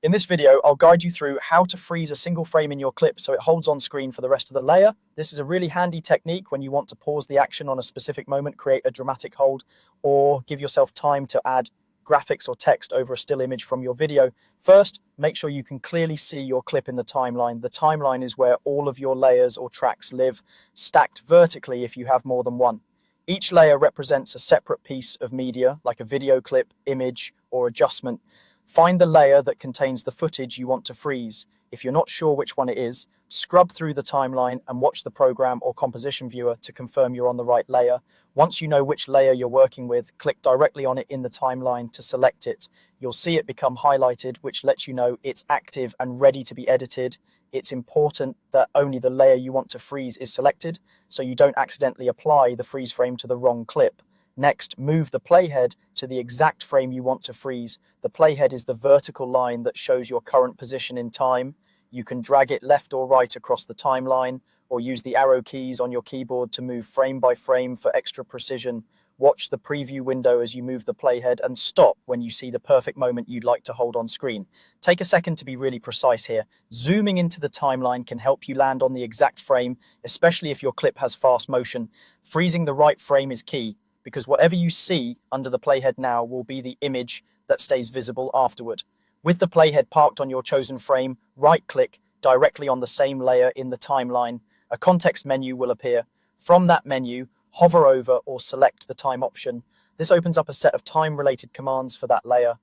In this video, I'll guide you through how to freeze a single frame in your clip so it holds on screen for the rest of the layer. This is a really handy technique when you want to pause the action on a specific moment, create a dramatic hold, or give yourself time to add graphics or text over a still image from your video. First, make sure you can clearly see your clip in the timeline. The timeline is where all of your layers or tracks live, stacked vertically if you have more than one. Each layer represents a separate piece of media, like a video clip, image, or adjustment. Find the layer that contains the footage you want to freeze. If you're not sure which one it is, scrub through the timeline and watch the program or composition viewer to confirm you're on the right layer. Once you know which layer you're working with, click directly on it in the timeline to select it. You'll see it become highlighted, which lets you know it's active and ready to be edited. It's important that only the layer you want to freeze is selected, so you don't accidentally apply the freeze frame to the wrong clip. Next, move the playhead to the exact frame you want to freeze. The playhead is the vertical line that shows your current position in time. You can drag it left or right across the timeline, or use the arrow keys on your keyboard to move frame by frame for extra precision. Watch the preview window as you move the playhead and stop when you see the perfect moment you'd like to hold on screen. Take a second to be really precise here. Zooming into the timeline can help you land on the exact frame, especially if your clip has fast motion. Freezing the right frame is key, because whatever you see under the playhead now will be the image that stays visible afterward. With the playhead parked on your chosen frame, right-click directly on the same layer in the timeline. A context menu will appear. From that menu, hover over or select the time option. This opens up a set of time-related commands for that layer.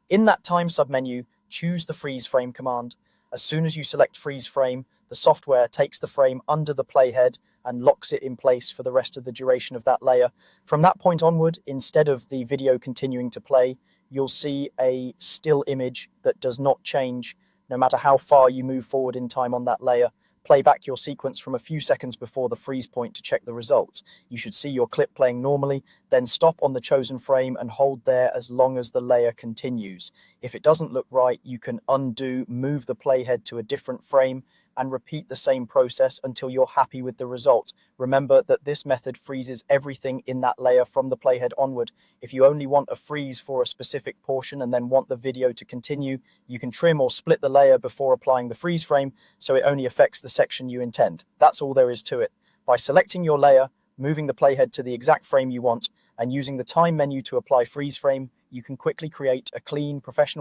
In that time submenu, choose the freeze frame command. As soon as you select freeze frame, the software takes the frame under the playhead and locks it in place for the rest of the duration of that layer. From that point onward, instead of the video continuing to play, you'll see a still image that does not change no matter how far you move forward in time on that layer. Play back your sequence from a few seconds before the freeze point to check the results. You should see your clip playing normally, then stop on the chosen frame and hold there as long as the layer continues. If it doesn't look right, you can undo, move the playhead to a different frame, and repeat the same process until you're happy with the result. Remember that this method freezes everything in that layer from the playhead onward. If you only want a freeze for a specific portion and then want the video to continue, you can trim or split the layer before applying the freeze frame so it only affects the section you intend. That's all there is to it. By selecting your layer, moving the playhead to the exact frame you want, and using the time menu to apply freeze frame, you can quickly create a clean, professional